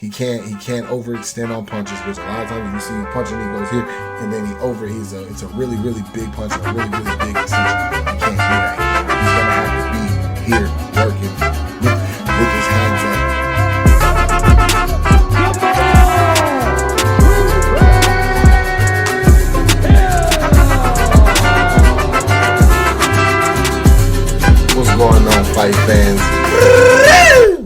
He can't overextend on punches, which a lot of times you see him punching, he goes here, and then it's a really, really big punch, a really, really big extension. He can't do that. He's gonna have to be here working with his hands up. What's going on, fight fans?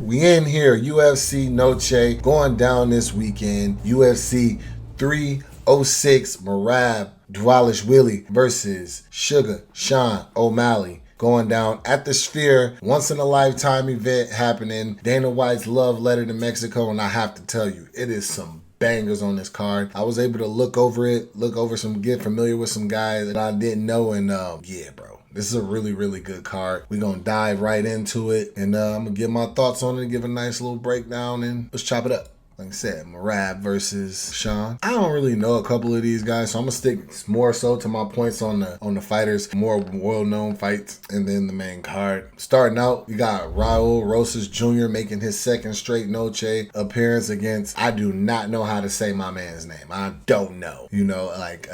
We in here, UFC Noche, going down this weekend. UFC 306, Merab Dvalishvili versus Sugar Sean O'Malley. Going down at the Sphere, once in a lifetime event happening. Dana White's love letter to Mexico, and I have to tell you, it is some bangers on this card. I was able to look over get familiar with some guys that I didn't know, and yeah, bro. This is a really, really good card. We're going to dive right into it, and I'm going to give my thoughts on it, give a nice little breakdown, and let's chop it up. Like I said, Merab versus Sean. I don't really know a couple of these guys, so I'm going to stick more so to my points on the fighters, more well-known fights, and then the main card. Starting out, we got Raul Rosas Jr. making his second straight Noche appearance against, I do not know how to say my man's name. I don't know. You know, like,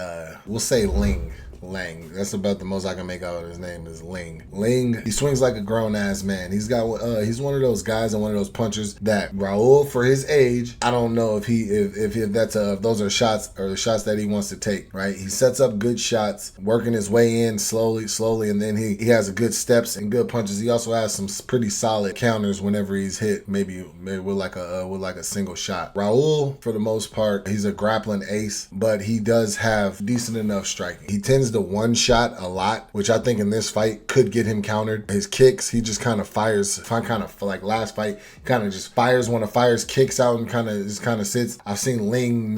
we'll say Lang. That's about the most I can make out of his name is Ling. He swings like a grown-ass man. He's he's one of those guys and one of those punchers that Raul, for his age, I don't know if those are shots or the shots that he wants to take, right? He sets up good shots, working his way in slowly, and then he has good steps and good punches. He also has some pretty solid counters whenever he's hit, maybe with like a single shot. Raul, for the most part, he's a grappling ace, but he does have decent enough striking. He tends to one shot a lot, which I think in this fight could get him countered. His kicks, he just kind of fires, like last fight, kind of just fires one of fires, kicks out and kind of sits. I've seen Ling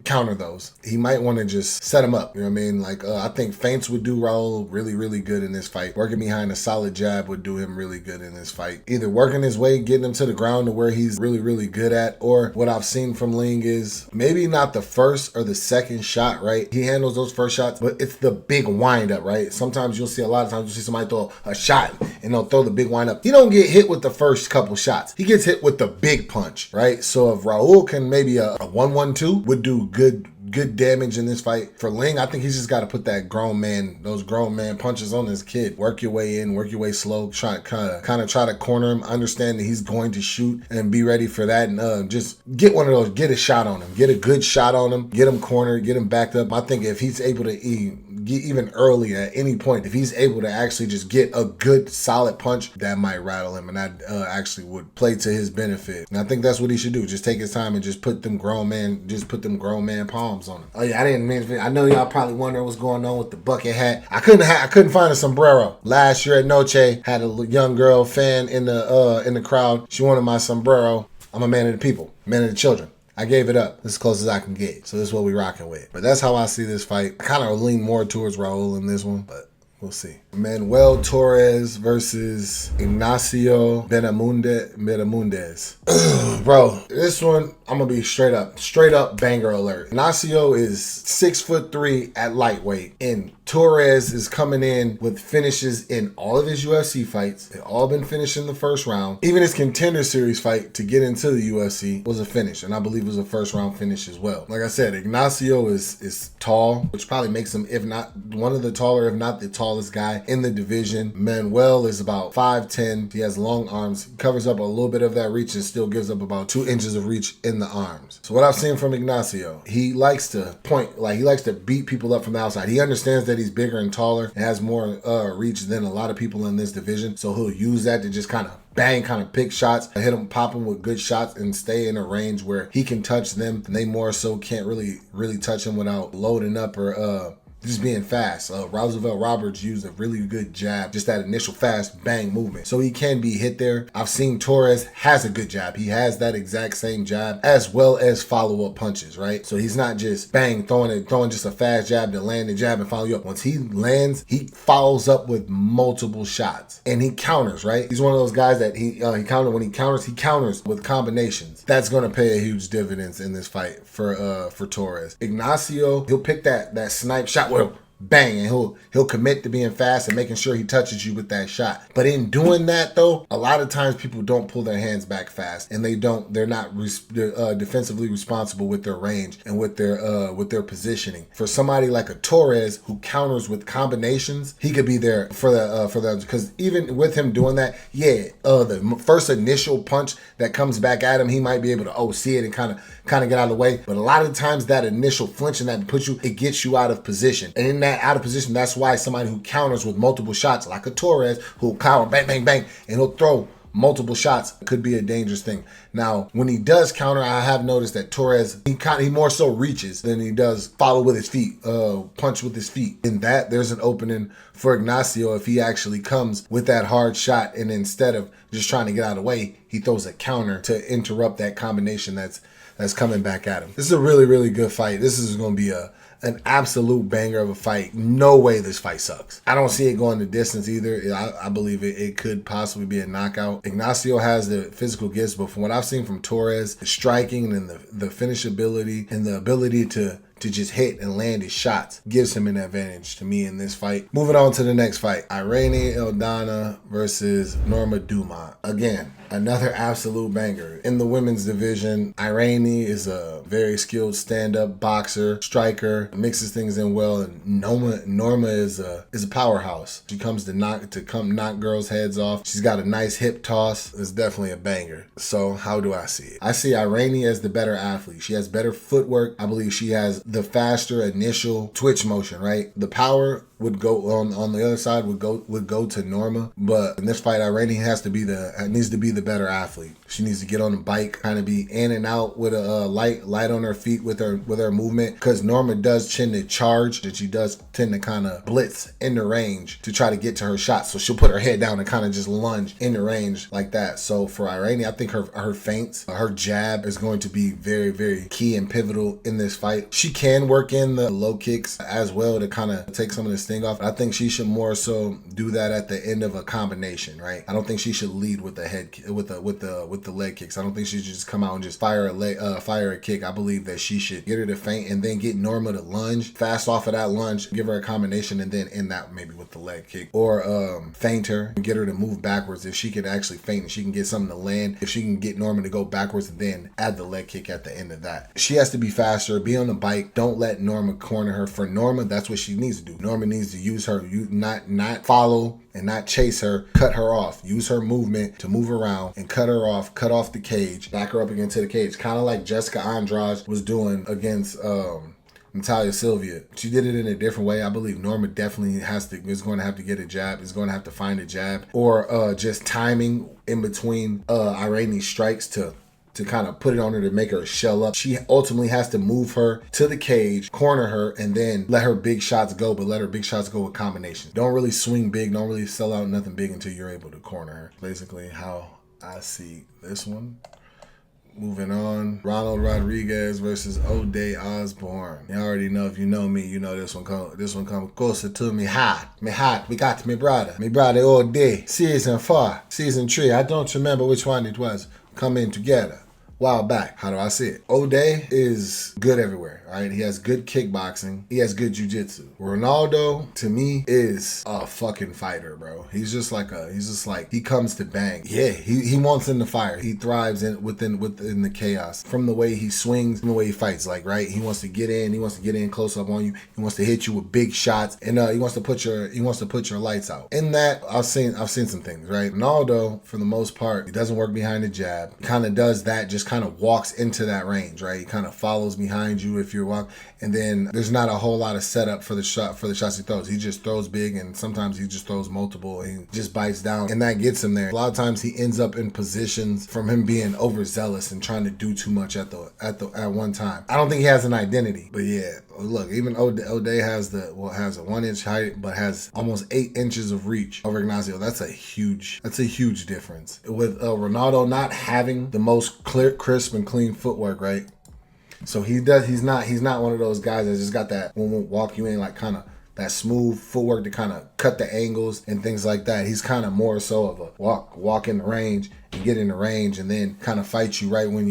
counter those. He might want to just set him up. You know what I mean? Like, I think feints would do Raul really, really good in this fight. Working behind a solid jab would do him really good in this fight. Either working his way, getting him to the ground to where he's really, really good at, or what I've seen from Ling is maybe not the first or the second shot, right? He handles those first shots, but it's the big wind up, right? Sometimes a lot of times you'll see somebody throw a shot and they'll throw the big wind up. He don't get hit with the first couple shots. He gets hit with the big punch, right? So if Raul can maybe a 1-1-2 would do good damage in this fight. For Ling, I think he's just got to put those grown man punches on this kid. Work your way in, work your way slow, kind of try to corner him, understand that he's going to shoot and be ready for that, and just get one of those, get a shot on him, get a good shot on him, get him cornered, get him backed up. I think if he's able to get even early at any point, if he's able to actually just get a good solid punch, that might rattle him, and that actually would play to his benefit. And I think that's what he should do. Just take his time and just put them grown man palms on him. Oh yeah, I know y'all probably wondering what's going on with the bucket hat. I couldn't find a sombrero. Last year at Noche, had a young girl fan in the crowd. She wanted my sombrero. I'm a man of the people, man of the children. I gave it up as close as I can get. So this is what we rocking with. But that's how I see this fight. I kind of lean more towards Raul in this one, but we'll see. Manuel Torres versus Ignacio Bahamondes. Bro, this one, I'm going to be straight up banger alert. Ignacio is 6'3" at lightweight, and Torres is coming in with finishes in all of his UFC fights. They've all been finished in the first round. Even his Contender Series fight to get into the UFC was a finish, and I believe it was a first round finish as well. Like I said, Ignacio is tall, which probably makes him, if not one of the taller, if not the tallest guy in the division. Manuel is about 5'10". He has long arms. He covers up a little bit of that reach and still gives up about 2 inches of reach in the arms. So what I've seen from Ignacio, he likes to he likes to beat people up from the outside. He understands that he's bigger and taller and has more reach than a lot of people in this division. So he'll use that to just kind of pick shots, hit him, pop him with good shots, and stay in a range where he can touch them, and they more so can't really touch him without loading up or just being fast. Roosevelt Roberts used a really good jab, just that initial fast bang movement. So he can be hit there. I've seen Torres has a good jab. He has that exact same jab as well as follow-up punches, right? So he's not just bang, throwing just a fast jab to land the jab and follow you up. Once he lands, he follows up with multiple shots and he counters, right? He's one of those guys that he counters with combinations. That's going to pay a huge dividends in this fight for Torres. Ignacio, he'll pick that snipe shot. Well, bang, and he'll commit to being fast and making sure he touches you with that shot. But in doing that though, a lot of times people don't pull their hands back fast, and they're not defensively responsible with their range and with their positioning. For somebody like a Torres who counters with combinations, he could be there for the because even with him doing that, the first initial punch that comes back at him, he might be able to see it and kind of get out of the way. But a lot of times that initial flinching that puts you, it gets you out of position. And in that out of position, that's why somebody who counters with multiple shots, like a Torres, who'll counter, bang, bang, bang, and he'll throw multiple shots, could be a dangerous thing. Now, when he does counter, I have noticed that Torres, he more so reaches than he does follow with his feet, punch with his feet. In that, there's an opening for Ignacio if he actually comes with that hard shot, and instead of just trying to get out of the way, he throws a counter to interrupt that combination that's coming back at him. This is a really, really good fight. This is going to be an absolute banger of a fight. No way this fight sucks. I don't see it going the distance either. I believe it could possibly be a knockout. Ignacio has the physical gifts, but from what I've seen from Torres, the striking and the finishability and the ability to just hit and land his shots gives him an advantage to me in this fight. Moving on to the next fight. Irene Aldana versus Norma Dumont. Again, another absolute banger. In the women's division, Irene is a very skilled stand-up boxer, striker, mixes things in well, and Norma is a powerhouse. She comes to knock girls' heads off. She's got a nice hip toss. It's definitely a banger. So how do I see it? I see Irene as the better athlete. She has better footwork. I believe she has the faster initial twitch motion, right? The power would go on the other side would go to Norma, but in this fight, Irene needs to be the better athlete. She needs to get on the bike, kind of be in and out with a light on her feet with her movement, because Norma does tend to charge, and she does tend to kind of blitz in the range to try to get to her shot. So she'll put her head down and kind of just lunge in the range like that. So for Irene, I think her feints, her jab is going to be very, very key and pivotal in this fight. She can work in the low kicks as well to kind of take some of the sting off. I think she should more so do that at the end of a combination, right? I don't think she should lead with the head with the leg kicks. I don't think she should just come out and just fire a kick. I believe that she should get her to feint and then get Norma to lunge fast off of that lunge, give her a combination, and then end that maybe with the leg kick, or feint her and get her to move backwards. If she can actually feint and she can get something to land, if she can get Norma to go backwards and then add the leg kick at the end of that. She has to be faster, be on the bike. Don't let Norma corner her. For Norma, that's what she needs to do. Norma needs to use her, not follow and not chase her, cut her off. Use her movement to move around and cut her off, cut off the cage, back her up against the cage. Kind of like Jessica Andrade was doing against Natalia Sylvia. She did it in a different way. I believe Norma definitely is going to have to get a jab, is going to have to find a jab, or just timing in between Irene's strikes to kind of put it on her to make her shell up. She ultimately has to move her to the cage, corner her, and then let her big shots go, but let her big shots go with combinations. Don't really swing big, don't really sell out nothing big until you're able to corner her. Basically how I see this one. Moving on, Ronald Rodriguez versus Ode Osbourne. You already know, if you know me, you know this one come closer to me hot. We got me brother Ode. Season 4, season 3, I don't remember which one it was, coming together while back. How do I see it? Ode is good everywhere, all right? He has good kickboxing. He has good jiu-jitsu. Ronaldo, to me, is a fucking fighter, bro. He's just like he comes to bang. Yeah, he wants in the fire. He thrives within the chaos. From the way he swings, from the way he fights, like, right? He wants to get in. He wants to get in close up on you. He wants to hit you with big shots, and he wants to put your lights out. In that, I've seen some things, right? Ronaldo, for the most part, he doesn't work behind the jab. He kind of does that, just kind of walks into that range, right? He kind of follows behind you if you're walking, and then there's not a whole lot of setup for the shots he throws. He just throws big, and sometimes he just throws multiple, and he just bites down, and that gets him there. A lot of times he ends up in positions from him being overzealous and trying to do too much at one time. I don't think he has an identity, but yeah, look, even Ode has a 1 inch height, but has almost 8 inches of reach over Ignacio. That's a huge difference. With Ronaldo not having the most crisp and clean footwork, right? So he's not one of those guys that just got that won't walk you in, like kind of that smooth footwork to kind of cut the angles and things like that. He's kind of more so of a walk in the range and get in the range and then kind of fight you right when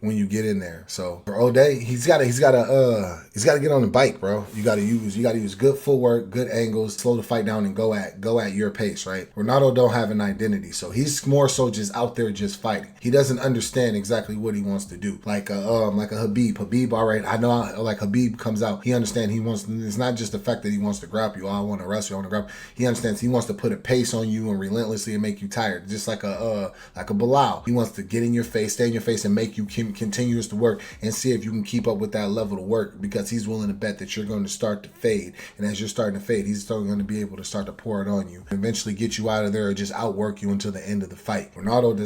when you get in there. So for O'Day, he's got to get on the bike, bro. You got to use good footwork, good angles, slow the fight down, and go at your pace, right? Ronaldo don't have an identity, so he's more so just out there just fighting. He doesn't understand exactly what he wants to do. Like a Habib. Habib, all right, I know, like Habib comes out, he understands he wants. It's not just the fact that he wants to grab you. Oh, I want to wrestle you, I want to grab. He understands he wants to put a pace on you and relentlessly and make you tired, just like a Bilal. He wants to get in your face, stay in your face, and make you continue to work and see if you can keep up with that level of work, because he's willing to bet that you're going to start to fade, and as you're starting to fade, he's still going to be able to start to pour it on you, eventually get you out of there or just outwork you until the end of the fight. Ronaldo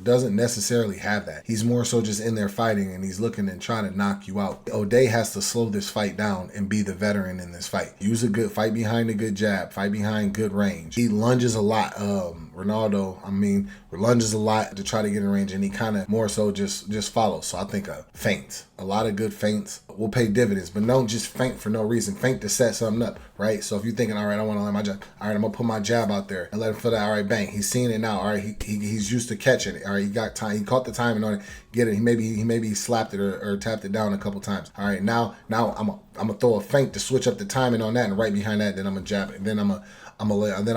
doesn't necessarily have that. He's more so just in there fighting, and he's looking and trying to knock you out. O'Day has to slow this fight down and be the veteran in this fight. Use a good fight behind a good jab, fight behind good range. He lunges a lot. Ronaldo, lunges a lot to try to get in range, and he kind of more so just follows. So I think a lot of good feints will pay dividends, but don't just feint for no reason. Feint to set something up, right? So if you're thinking, all right, I want to land my jab, all right, I'm gonna put my jab out there and let him feel that. All right, bang, he's seeing it now. All right, he's used to catching it. All right, he got time. He caught the timing on it. Get it. He maybe slapped it or tapped it down a couple times. All right, now I'm gonna throw a feint to switch up the timing on that, and right behind that, then I'm gonna jab it, and then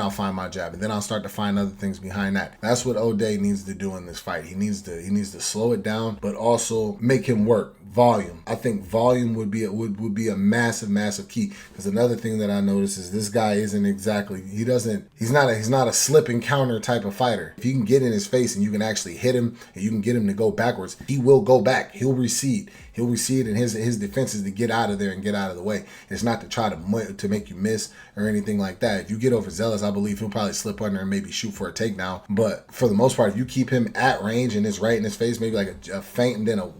I'll find my jab, and then I'll start to find other things behind that. That's what O'Day needs to do in this fight. He needs to slow it down, but also make him work. Volume. I think volume would be a massive key. Because another thing that I noticed is this guy isn't exactly, he's not a slip and counter type of fighter. If you can get in his face and you can actually hit him and you can get him to go backwards, he will go back. He'll recede. And his defense is to get out of there and get out of the way. It's not to try to make you miss or anything like that. If you get overzealous, I believe he'll probably slip under and maybe shoot for a takedown. But for the most part, if you keep him at range and it's right in his face, maybe like a feint and then a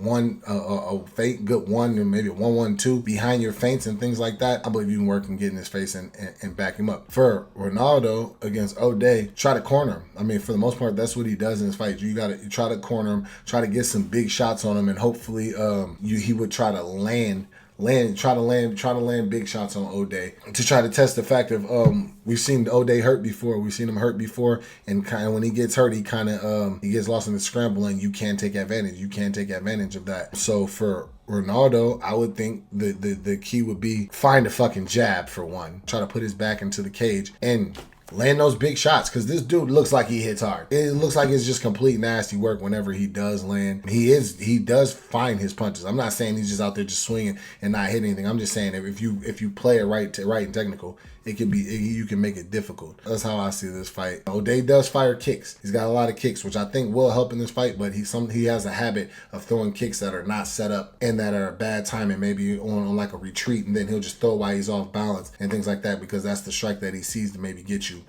feint, good one, or maybe a 1-1-2 behind your feints and things like that, I believe you can work and get in his face and back him up. For Ronaldo against O'Day, try to corner him. For the most part, that's what he does in his fight. You try to corner him, try to get some big shots on him, and hopefully he would try to land big shots on O'Day to try to test the fact of we've seen O'Day hurt before. We've seen him hurt before, and kind of when he gets hurt, he gets lost in the scramble, and you can't take advantage. You can't take advantage of that. So for Ronaldo, I would think the key would be find a fucking jab for one. Try to put his back into the cage and land those big shots, because this dude looks like he hits hard. It looks like it's just complete nasty work whenever he does land. He does find his punches. I'm not saying he's just out there just swinging and not hitting anything. I'm just saying that if you play it right and technical, you can make it difficult. That's how I see this fight. O'Day does fire kicks. He's got a lot of kicks, which I think will help in this fight, but he has a habit of throwing kicks that are not set up and that are bad timing, maybe on like a retreat, and then he'll just throw while he's off balance and things like that, because that's the strike that he sees to maybe get you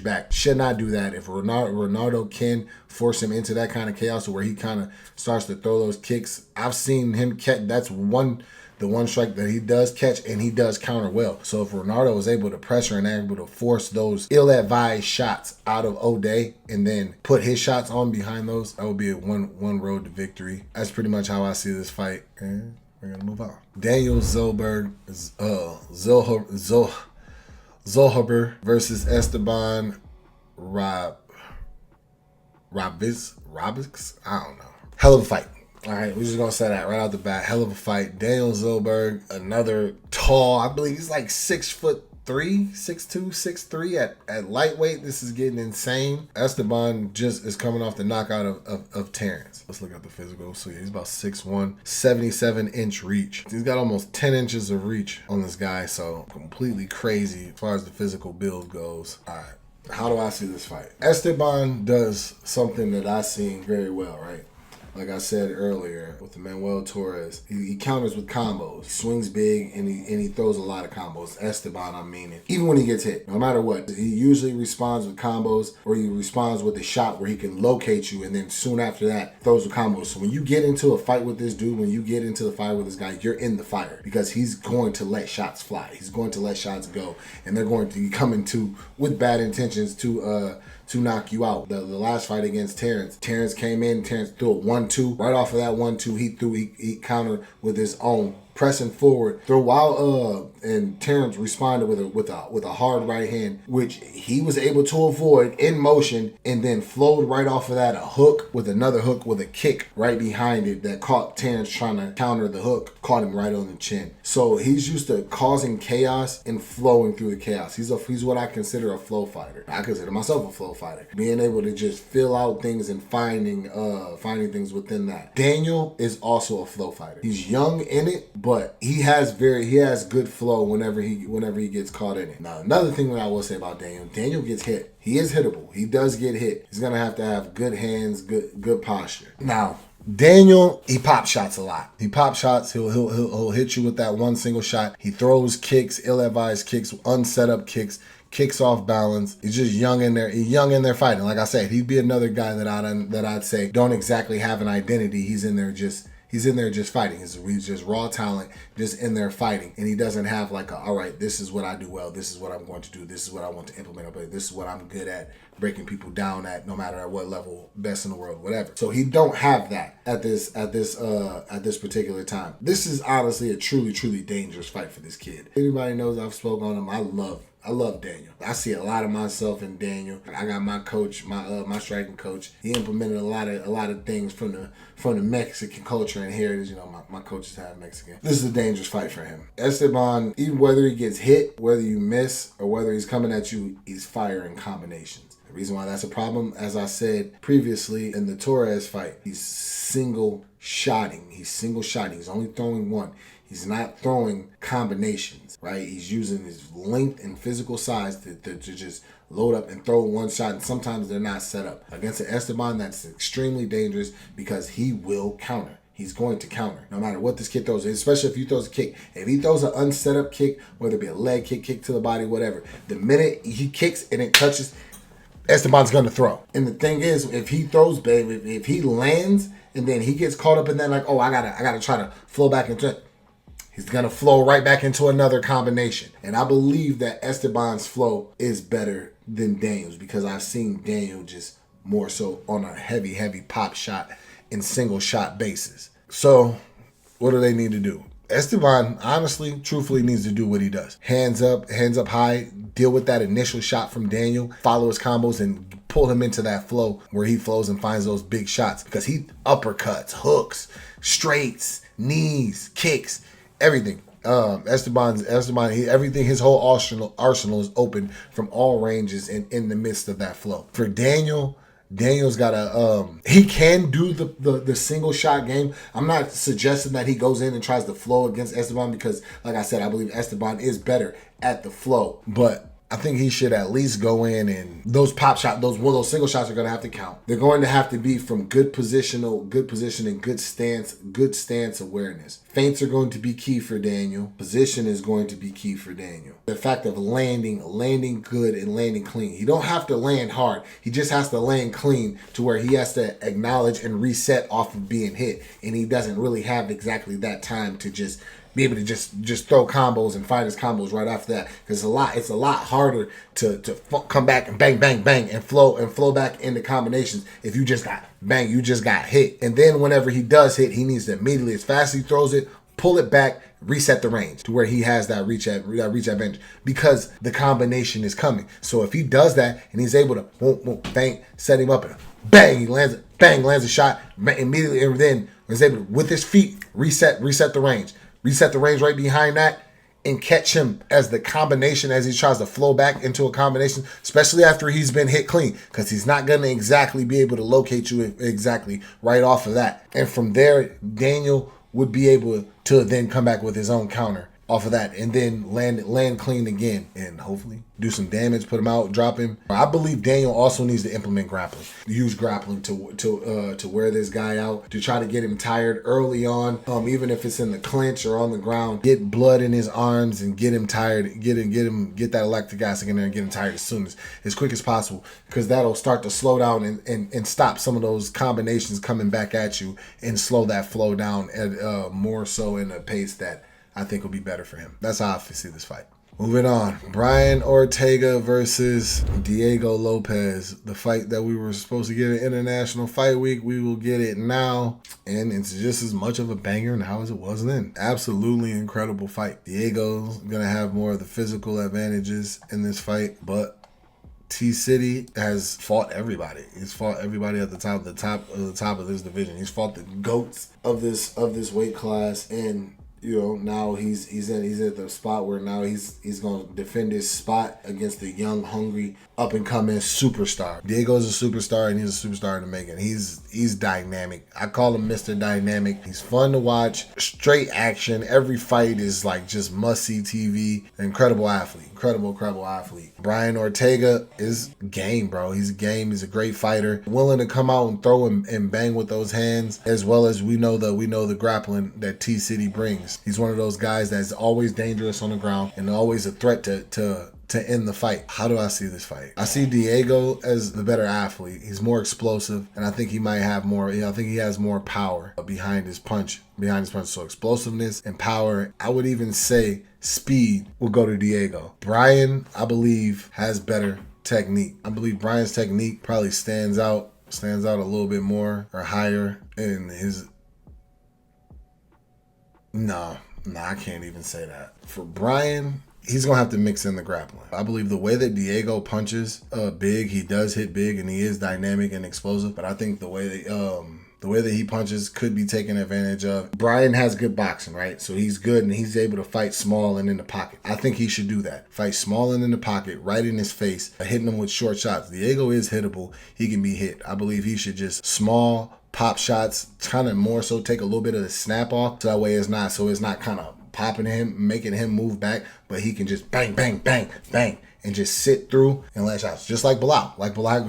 back. Should not do that. If Ronaldo can force him into that kind of chaos where he kind of starts to throw those kicks, I've seen him catch. That's the one strike that he does catch, and he does counter well. So if Ronaldo is able to pressure and able to force those ill-advised shots out of O'Day and then put his shots on behind those, that would be a one road to victory. That's pretty much how I see this fight. And we're going to move on. Daniel Zellhuber versus Esteban Robics. I don't know. Hell of a fight. All right, we're just going to say that right out the bat. Hell of a fight. Daniel Zellhuber, another tall, I believe he's like 6'3", 6'2", 6'3" at lightweight. This is getting insane. Esteban just is coming off the knockout of Terrence. Let's look at the physical. So yeah, he's about 6'1", 77-inch reach. He's got almost 10 inches of reach on this guy, so completely crazy as far as the physical build goes. All right, how do I see this fight? Esteban does something that I seen very well, right? Like I said earlier with the Manuel Torres, he counters with combos. He swings big and he throws a lot of combos. Esteban, I mean it. Even when he gets hit, no matter what, he usually responds with combos, or he responds with a shot where he can locate you, and then soon after that throws the combos. So when you get into a fight with this dude, when you get into the fire with this guy, you're in the fire, because he's going to let shots fly. He's going to let shots go, and they're going to come into with bad intentions to knock you out. The last fight against Terrence came in, Terrence threw a 1-2. Right off of that 1-2, he countered with his own pressing forward. And Terrence responded with a hard right hand, which he was able to avoid in motion, and then flowed right off of that a hook with another hook with a kick right behind it that caught Terrence trying to counter the hook, caught him right on the chin. So he's used to causing chaos and flowing through the chaos. He's what I consider a flow fighter. I consider myself a flow fighter. Being able to just fill out things and finding things within that. Daniel is also a flow fighter. He's young in it, but he has good flow whenever he gets caught in it. Now, another thing that I will say about Daniel gets hit. He is hittable. He does get hit. He's gonna have to have good hands, good posture. Now, Daniel, he pop shots a lot. He pop shots. He'll hit you with that one single shot. He throws kicks, ill-advised kicks, unset up kicks off balance. He's just young in there. He's young in there fighting. Like I said, he'd be another guy that I'd say don't exactly have an identity. He's in there just fighting. He's just raw talent, just in there fighting. And he doesn't have like all right, this is what I do well. This is what I'm going to do. This is what I want to implement. But this is what I'm good at, breaking people down at, no matter at what level, best in the world, whatever. So he don't have that at this particular time. This is honestly a truly, truly dangerous fight for this kid. Anybody knows I've spoken on him. I love Daniel. I see a lot of myself in Daniel. I got my coach, my striking coach. He implemented a lot of things from the Mexican culture and heritage. You know, my coach is half Mexican. This is a dangerous fight for him. Esteban, even whether he gets hit, whether you miss, or whether he's coming at you, he's firing combinations. The reason why that's a problem, as I said previously in the Torres fight, he's single-shotting. He's only throwing one. He's not throwing combinations, right? He's using his length and physical size to just load up and throw one shot, and sometimes they're not set up. Against an Esteban, that's extremely dangerous because he will counter. He's going to counter no matter what this kid throws, especially if he throws a kick. If he throws an unset up kick, whether it be a leg kick to the body, whatever, the minute he kicks and it touches, Esteban's going to throw. And the thing is, if he throws, baby, if he lands and then he gets caught up in that, like, oh, I gotta try to flow back into it, he's going to flow right back into another combination. And I believe that Esteban's flow is better than Daniel's because I've seen Daniel just more so on a heavy, heavy pop shot and single shot basis. So what do they need to do? Esteban, honestly, truthfully, needs to do what he does. Hands up high, deal with that initial shot from Daniel, follow his combos, and pull him into that flow where he flows and finds those big shots. Because he uppercuts, hooks, straights, knees, kicks, everything. Esteban, everything, his whole arsenal is open from all ranges and in the midst of that flow. For Daniel's got he can do the single shot game. I'm not suggesting that he goes in and tries to flow against Esteban because, like I said, I believe Esteban is better at the flow. But I think he should at least go in, and those pop shot, those single shots are going to have to count. They're going to have to be from good positioning, good stance awareness. Feints are going to be key for Daniel. Position is going to be key for Daniel. The fact of landing good and landing clean. He don't have to land hard. He just has to land clean to where he has to acknowledge and reset off of being hit, and he doesn't really have exactly that time to just be able to just throw combos and fight his combos right after that, because it's a lot harder to come back and bang and flow back into combinations if you just got hit. And then whenever he does hit, he needs to immediately, as fast as he throws it, pull it back, reset the range to where he has that reach advantage because the combination is coming. So if he does that and he's able to bang, set him up and bang, he lands a shot immediately, and then is able to, with his feet, reset the range. Reset the range right behind that and catch him as the combination as he tries to flow back into a combination, especially after he's been hit clean, because he's not going to exactly be able to locate you exactly right off of that. And from there, Daniel would be able to then come back with his own counter off of that and then land clean again and hopefully do some damage, put him out, drop him. I believe Daniel also needs to implement grappling. Use grappling to wear this guy out, to try to get him tired early on, even if it's in the clinch or on the ground. Get blood in his arms and get him tired, get that lactic acid in there and get him tired as quick as possible, because that'll start to slow down and stop some of those combinations coming back at you and slow that flow down at more so in a pace that I think will be better for him. That's how I see this fight. Moving on. Brian Ortega versus Diego Lopes. The fight that we were supposed to get at International Fight Week. We will get it now. And it's just as much of a banger now as it was then. Absolutely incredible fight. Diego's going to have more of the physical advantages in this fight. But T-City has fought everybody. He's fought everybody at the top of this division. He's fought the GOATs of this weight class. And now he's at the spot where now he's gonna defend his spot against the young, hungry, up and coming superstar. Diego's a superstar, and he's a superstar in the making. He's dynamic. I call him Mr. Dynamic. He's fun to watch. Straight action. Every fight is like just must-see TV. Incredible athlete. Incredible athlete. Brian Ortega is game, bro. He's game. He's a great fighter. Willing to come out and throw and bang with those hands, as well as we know the grappling that T-City brings. He's one of those guys that's always dangerous on the ground and always a threat to end the fight. How do I see this fight? I see Diego as the better athlete. He's more explosive, and I think he might have more. I think he has more power behind his punch. So explosiveness and power. I would even say speed will go to Diego. Brian, I believe, has better technique. I believe Brian's technique probably stands out a little bit more or higher in his. No, I can't even say that. For Brian, he's going to have to mix in the grappling. I believe the way that Diego punches big, he does hit big, and he is dynamic and explosive. But I think the way that he punches could be taken advantage of. Brian has good boxing, right? So he's good, and he's able to fight small and in the pocket. I think he should do that. Fight small and in the pocket, right in his face, hitting him with short shots. Diego is hittable. He can be hit. I believe he should just small pop shots, kind of more so take a little bit of the snap off, so that way it's not kind of popping him, making him move back, but he can just bang, bang, bang, bang, and just sit through and let shots, just like Bilal.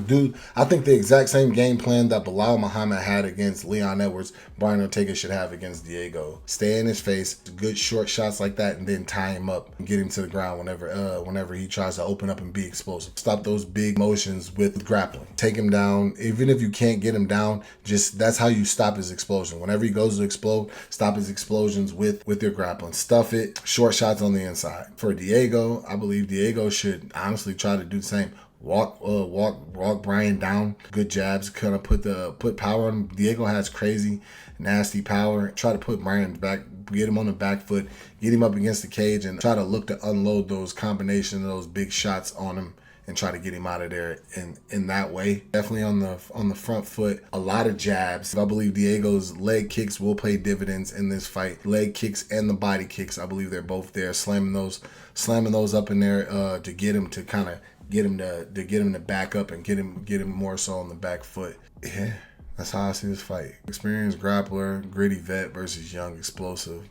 Dude, I think the exact same game plan that Bilal Muhammad had against Leon Edwards, Brian Ortega should have against Diego. Stay in his face, good short shots like that, and then tie him up and get him to the ground whenever he tries to open up and be explosive. Stop those big motions with grappling. Take him down. Even if you can't get him down, that's how you stop his explosion. Whenever he goes to explode, stop his explosions with your grappling. Stuff it. Short shots on the inside. For Diego, I believe Diego should honestly try to do the same. Walk Brian down. Good jabs. Kind of put power on him. Diego has crazy, nasty power. Try to put Brian back, get him on the back foot, get him up against the cage, and try to look to unload those combinations of those big shots on him and try to get him out of there in that way. Definitely on the front foot. A lot of jabs. I believe Diego's leg kicks will pay dividends in this fight. Leg kicks and the body kicks. I believe they're both there. Slamming those up in there to get him to kind of get him to back up and get him more so on the back foot. Yeah, that's how I see this fight. Experienced grappler, gritty vet versus young explosive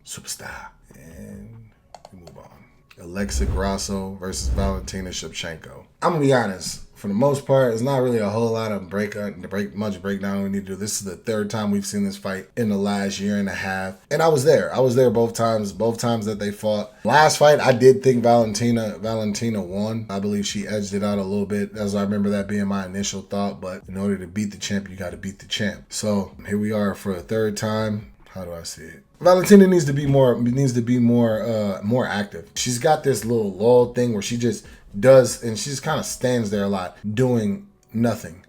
superstar. And we move on. Alexa Grasso versus Valentina Shevchenko. I'm gonna be honest. For the most part, it's not really a whole lot of much breakdown we need to do. This is the third time we've seen this fight in the last year and a half. And I was there. both times that they fought. Last fight, I did think Valentina won. I believe she edged it out a little bit, as I remember that being my initial thought. But in order to beat the champ, you got to beat the champ. So here we are for a third time. How do I see it? Valentina needs to be more active. She's got this little lull thing where she just does, and she just kind of stands there a lot doing nothing.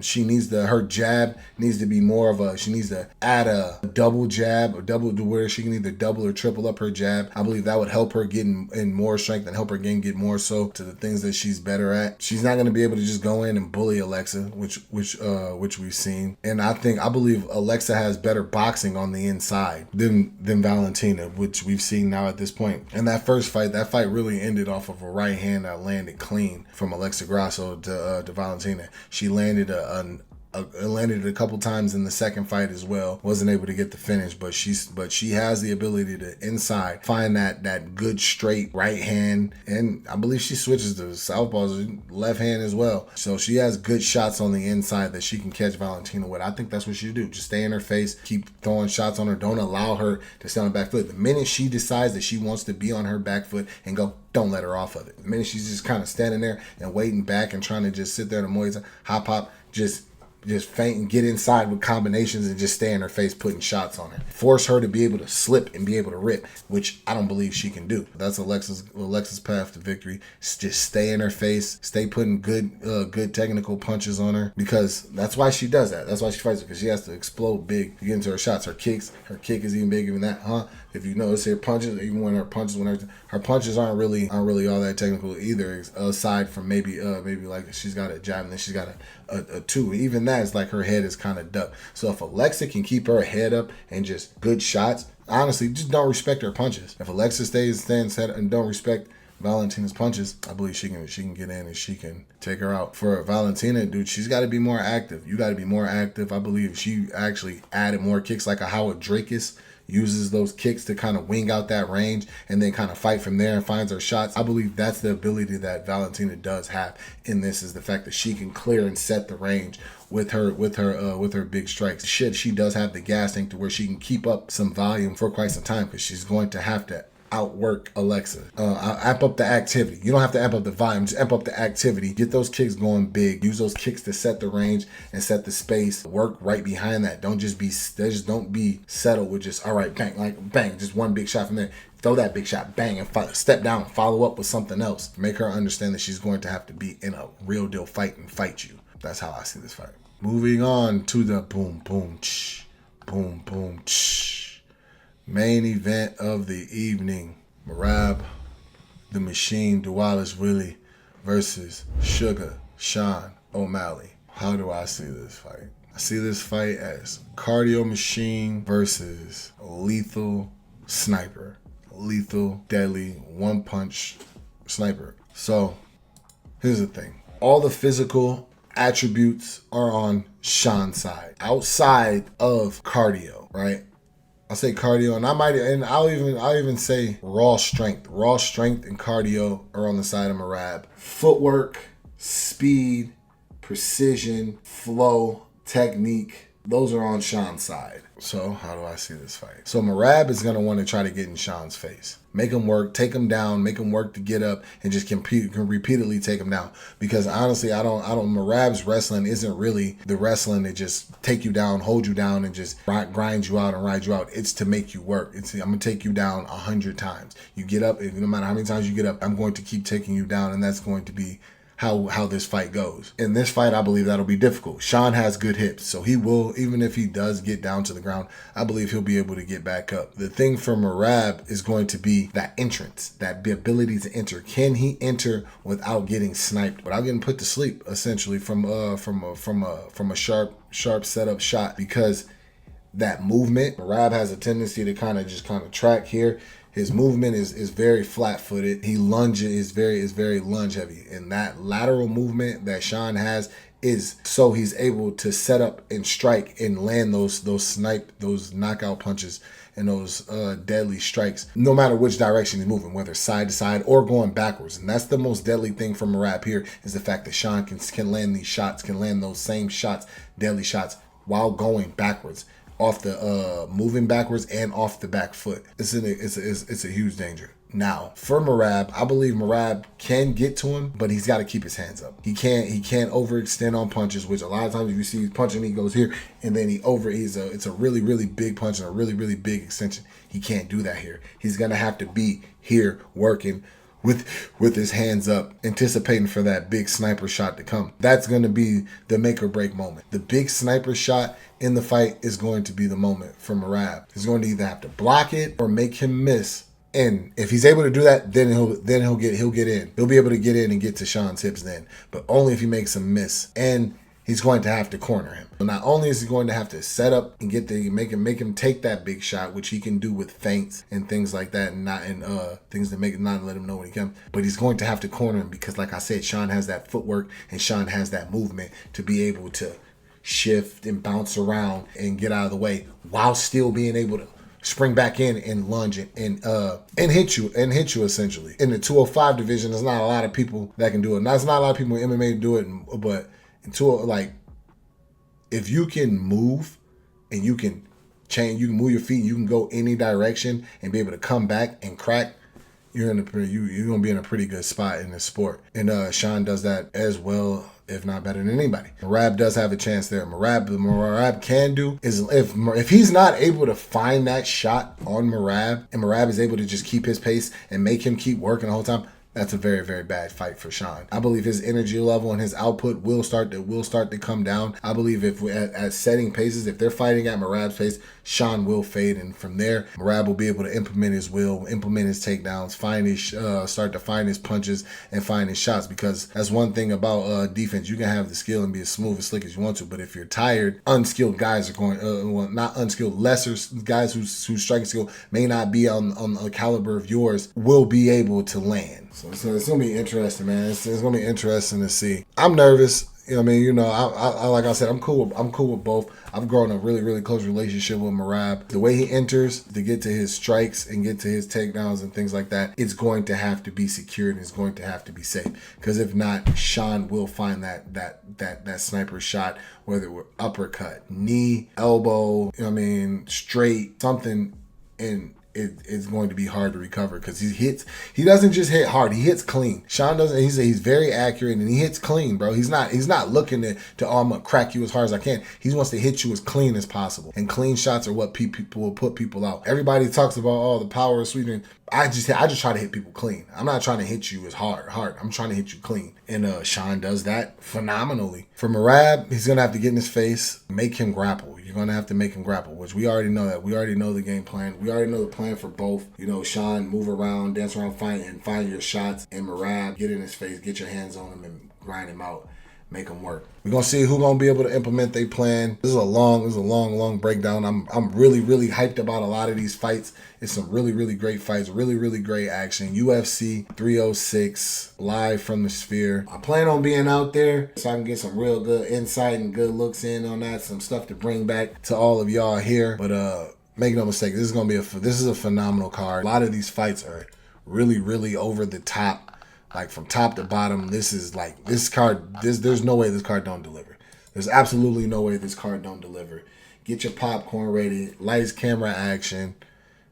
Her jab needs to be more of she needs to add a double jab, to where she can either double or triple up her jab. I believe that would help her get in more strength and help her get more so to the things that she's better at. She's not going to be able to just go in and bully Alexa, which we've seen. And I believe Alexa has better boxing on the inside than Valentina, which we've seen now at this point. And that fight really ended off of a right hand that landed clean from Alexa Grasso to Valentina. She landed a couple times in the second fight as well. Wasn't able to get the finish, but she has the ability to inside find that good straight right hand, and I believe she switches to southpaws, left hand as well. So she has good shots on the inside that she can catch Valentina with. I think that's what she should do. Just stay in her face, keep throwing shots on her. Don't allow her to stay on the back foot. The minute she decides that she wants to be on her back foot and go, don't let her off of it. The minute she's just kind of standing there and waiting back and trying to just sit there in the Muay Thai, hop, just just feint and get inside with combinations and just stay in her face putting shots on her. Force her to be able to slip and be able to rip, which I don't believe she can do. That's Alexa's path to victory. Just stay in her face, stay putting good technical punches on her, because that's why she does that. That's why she fights her, because she has to explode big to get into her shots. Her kick is even bigger than that, huh? If you notice her punches, even when her punches aren't really all that technical either, aside from maybe like she's got a jab and then she's got a two. Even that is like her head is kind of ducked. So if Alexa can keep her head up and just good shots, honestly, just don't respect her punches. If Alexa stands head and don't respect Valentina's punches, I believe she can get in and she can take her out. For Valentina, dude, she's got to be more active. You got to be more active. I believe she actually added more kicks, like how a Drakus uses those kicks to kind of wing out that range and then kind of fight from there and finds her shots. I believe that's the ability that Valentina does have in this, is the fact that she can clear and set the range with her big strikes. She does have the gas tank to where she can keep up some volume for quite some time, because she's going to have to outwork Alexa. Amp up the activity. You don't have to amp up the volume, just amp up the activity. Get those kicks going big. Use those kicks to set the range and set the space. Work right behind that. Don't be settled with just, all right, bang, like bang, just one big shot from there. Throw that big shot, bang, and step down and follow up with something else. Make her understand that she's going to have to be in a real deal fight and fight you. That's how I see this fight. Moving on to the boom, boom, boom, boom, main event of the evening. Merab the Machine Dvalishvili versus Sugar Sean O'Malley. How do I see this fight? I see this fight as cardio machine versus lethal sniper. Lethal, deadly, one-punch sniper. So, here's the thing. All the physical attributes are on Sean's side. Outside of cardio, right? I'll say cardio, and I'll even say raw strength. Raw strength and cardio are on the side of Merab. Footwork, speed, precision, flow, technique, those are on Sean's side. So how do I see this fight? So Merab is gonna want to try to get in Sean's face, make him work, take him down, make him work to get up, and just can repeatedly take him down. Because honestly, Merab's wrestling isn't really the wrestling that just take you down, hold you down, and just grind you out and ride you out. It's to make you work. I'm gonna take you down 100 times. You get up, and no matter how many times you get up, I'm going to keep taking you down, and that's going to be how this fight goes. In this fight, I believe that'll be difficult. Sean has good hips, so he will, even if he does get down to the ground, I believe he'll be able to get back up. The thing for Merab is going to be that entrance, that ability to enter. Can he enter without getting sniped, without getting put to sleep, essentially, from a sharp setup shot? Because that movement, Merab has a tendency to kind of track here. His movement is very flat-footed. He is very lunge heavy, and that lateral movement that Sean has is so he's able to set up and strike and land those knockout punches and those deadly strikes, no matter which direction he's moving, whether side to side or going backwards. And that's the most deadly thing from Merab here, is the fact that Sean can land these shots, can land those same shots, deadly shots, while going backwards, off the moving backwards and off the back foot. It's a huge danger. Now, for Merab, I believe Merab can get to him, but he's got to keep his hands up. He can't overextend on punches, which a lot of times if you see he's punching, he goes here, and then it's a really, really big punch and a really, really big extension. He can't do that here. He's gonna have to be here working with his hands up, anticipating for that big sniper shot to come. That's going to be the make or break moment. The big sniper shot in the fight is going to be the moment for Merab. He's going to either have to block it or make him miss. And if he's able to do that, then he'll get in. He'll be able to get in and get to Sean's hips then, but only if he makes him miss. And he's going to have to corner him. So not only is he going to have to set up and make him take that big shot, which he can do with feints and things like that, and things to not let him know when he comes, but he's going to have to corner him, because like I said, Sean has that footwork and Sean has that movement to be able to shift and bounce around and get out of the way while still being able to spring back in and lunge and hit you essentially. In the 205 division, there's not a lot of people that can do it. There's not a lot of people in MMA do it, but if you can move and you can change, you can move your feet, you can go any direction and be able to come back and crack, you're gonna be in a pretty good spot in this sport. And Sean does that as well, if not better than anybody. Merab does have a chance there. Merab can do is if he's not able to find that shot on Merab, and Merab is able to just keep his pace and make him keep working the whole time, that's a very, very bad fight for Sean. I believe his energy level and his output will start to come down. I believe if we at setting paces, if they're fighting at Merab's pace, Sean will fade, and from there, Merab will be able to implement his will, implement his takedowns, start to find his punches and find his shots. Because that's one thing about defense. You can have the skill and be as smooth and slick as you want to, but if you're tired, unskilled guys are going, well, not unskilled, lesser guys whose striking skill may not be on a caliber of yours will be able to land. So it's gonna be interesting, man. It's gonna be interesting to see. I'm nervous. You know what I mean? You know, I like I said, I'm cool with both. I've grown a really, really close relationship with Merab. The way he enters to get to his strikes and get to his takedowns and things like that, it's going to have to be secure and it's going to have to be safe. Because if not, Sean will find that sniper shot, whether it were uppercut, knee, elbow, you know what I mean, straight, something in. It's going to be hard to recover because he doesn't just hit hard, he hits clean. Sean doesn't, he's very accurate and he hits clean, bro. He's not looking to oh, I'm gonna crack you as hard as I can. He wants to hit you as clean as possible. And clean shots are what people will put people out. Everybody talks about the power of sweeping. I just try to hit people clean. I'm not trying to hit you as hard. I'm trying to hit you clean. And Sean does that phenomenally. For Merab, he's going to have to get in his face, make him grapple. You're going to have to make him grapple, which we already know that. We already know the game plan. We already know the plan for both. You know, Sean, move around, dance around, find your shots. And Merab, get in his face, get your hands on him and grind him out. Make them work. We're gonna see who's gonna be able to implement their plan. This is a long breakdown. I'm really, really hyped about a lot of these fights. It's some really, really great fights, really, really great action. UFC 306 live from the Sphere. I plan on being out there so I can get some real good insight and good looks in on that. Some stuff to bring back to all of y'all here. But make no mistake, this is a phenomenal card. A lot of these fights are really, really over the top. Like from top to bottom, this card, there's no way this card don't deliver. There's absolutely no way this card don't deliver. Get your popcorn ready, lights, camera, action.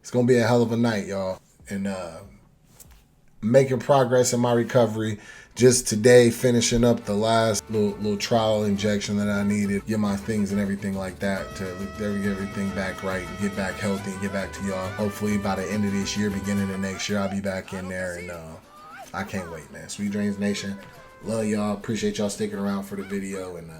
It's going to be a hell of a night, y'all. And making progress in my recovery. Just today, finishing up the last little trial injection that I needed. Get my things and everything like that to get everything back right, get back healthy, and get back to y'all. Hopefully by the end of this year, beginning of next year, I'll be back in there. And I can't wait, man. Sweet Dreams Nation. Love y'all. Appreciate y'all sticking around for the video. And